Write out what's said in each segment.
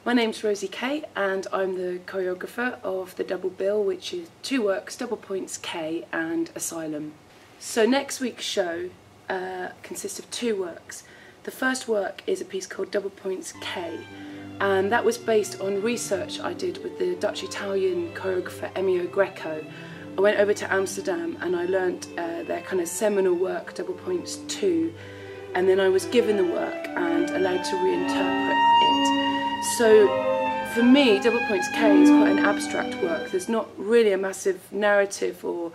My name's Rosie Kay and I'm the choreographer of the double bill, which is 2 works, Double Points K and Asylum. So next week's show consists of 2 works. The first work is a piece called Double Points K, and that was based on research I did with the Dutch-Italian choreographer Ennio Greco. I went over to Amsterdam and I learnt their kind of seminal work, Double Points 2, and then I was given the work and allowed to reinterpret it. So for me, Double Points K is quite an abstract work. There's not really a massive narrative or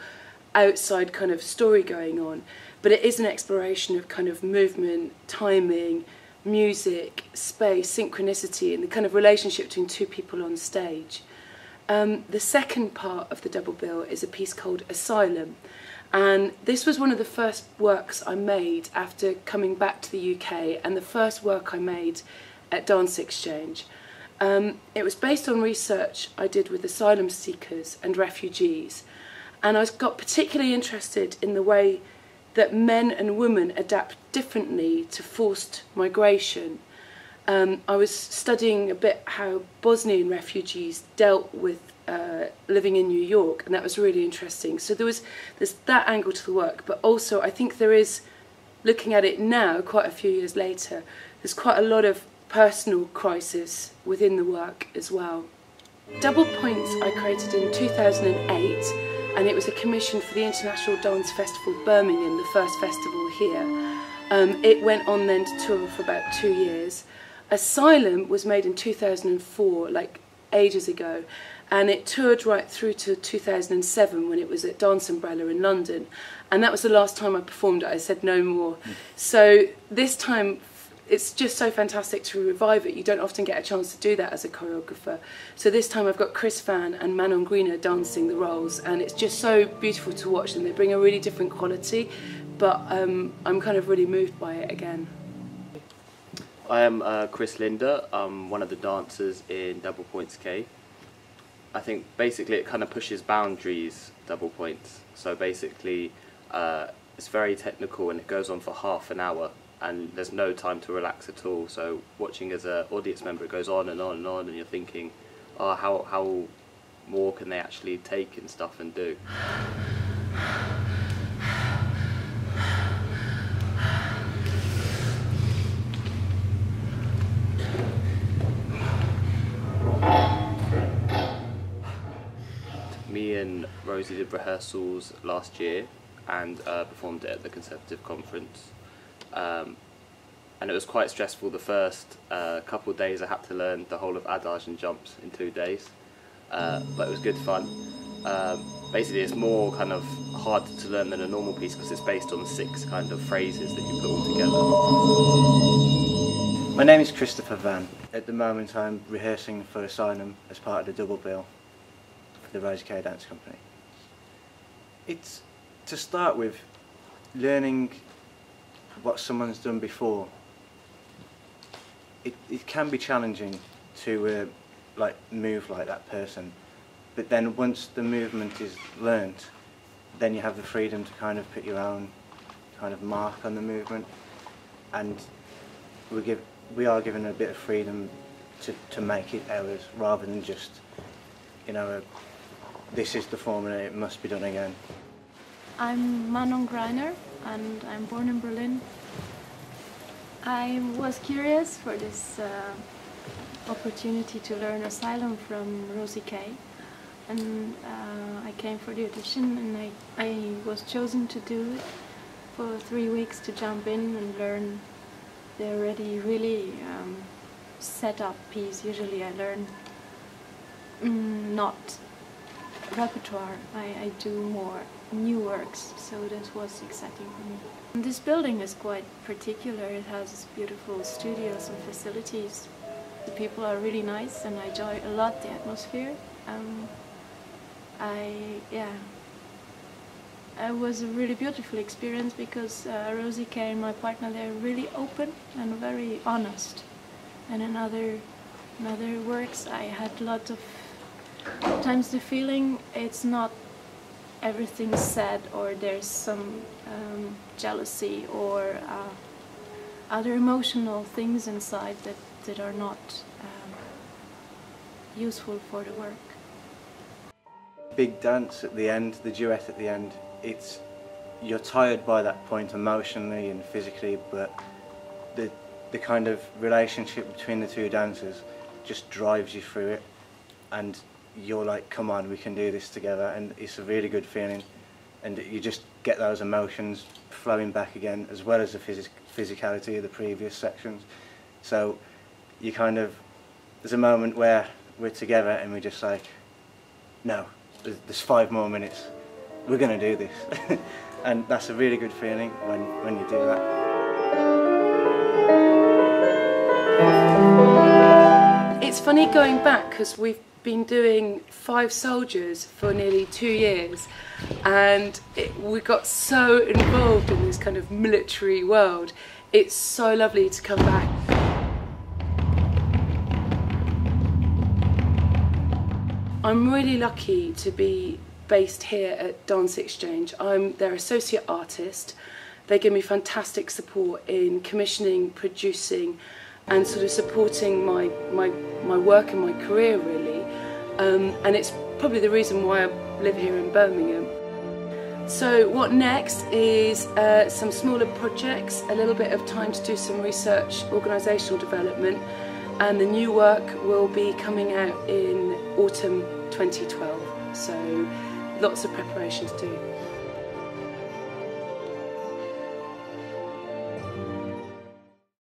outside kind of story going on, but it is an exploration of kind of movement, timing, music, space, synchronicity, and the kind of relationship between 2 people on stage. The second part of the double bill is a piece called Asylum, and this was one of the first works I made after coming back to the UK, and the first work I made at DanceXchange. It was based on research I did with asylum seekers and refugees, and I got particularly interested in the way that men and women adapt differently to forced migration. I was studying a bit how Bosnian refugees dealt with living in New York, and that was really interesting. So there's that angle to the work, but also I think there is, looking at it now, quite a few years later, there's quite a lot of personal crisis within the work as well. Double Points I created in 2008, and it was a commission for the International Dance Festival Birmingham, the first festival here. It went on then to tour for about 2 years. Asylum was made in 2004, like ages ago, and it toured right through to 2007 when it was at Dance Umbrella in London, and that was the last time I performed it. I said no more. So this time it's just so fantastic to revive it. You don't often get a chance to do that as a choreographer. So this time I've got Chris Van and Manon Greener dancing the roles, and it's just so beautiful to watch them. They bring a really different quality, but I'm kind of really moved by it again. I am Chris Linder. I'm one of the dancers in Double Points K. I think basically it kind of pushes boundaries, Double Points. So basically it's very technical and it goes on for half an hour, and there's no time to relax at all. So watching as an audience member, it goes on and on and on, and you're thinking, oh, how more can they actually take and stuff and do? Me and Rosie did rehearsals last year and performed it at the Conservative Conference. And it was quite stressful. The first couple of days I had to learn the whole of adage and jumps in 2 days, but it was good fun. Basically it's more kind of hard to learn than a normal piece because it's based on 6 kind of phrases that you put all together. My name is Christopher Van. At the moment I'm rehearsing for Asylum as part of the double bill for the Rosie Kay Dance Company. It's to start with learning what someone's done before. It can be challenging to like move like that person, but then once the movement is learnt, then you have the freedom to kind of put your own kind of mark on the movement, and we are given a bit of freedom to make it ours, rather than just, you know, this is the formula, it must be done again. I'm Manon Greener and I'm born in Berlin. I was curious for this opportunity to learn Asylum from Rosie Kay, and I came for the audition, and I was chosen to do it for 3 weeks, to jump in and learn the already really set up piece. Usually I learn not repertoire, I do more new works, so this was exciting for me. This building is quite particular. It has beautiful studios and facilities. The people are really nice and I enjoy a lot the atmosphere. It was a really beautiful experience because Rosie Kay and my partner, they're really open and very honest. And in other works I had a lot of times the feeling it's not everything said, or there's some jealousy or other emotional things inside that are not useful for the work. Big dance at the end, the duet at the end, you're tired by that point emotionally and physically, but the kind of relationship between the two dancers just drives you through it, and you're like, come on, we can do this together, and it's a really good feeling, and you just get those emotions flowing back again, as well as the physicality of the previous sections. So you kind of, there's a moment where we're together and we're just like, no, there's 5 more minutes, we're going to do this. And that's a really good feeling when you do that. It's funny going back because we've been doing 5 Soldiers for nearly 2 years, and we got so involved in this kind of military world. It's so lovely to come back. I'm really lucky to be based here at DanceXchange. I'm their associate artist. They give me fantastic support in commissioning, producing, and sort of supporting my work and my career, really. And it's probably the reason why I live here in Birmingham. So what next is some smaller projects, a little bit of time to do some research, organisational development, and the new work will be coming out in autumn 2012. So lots of preparation to do.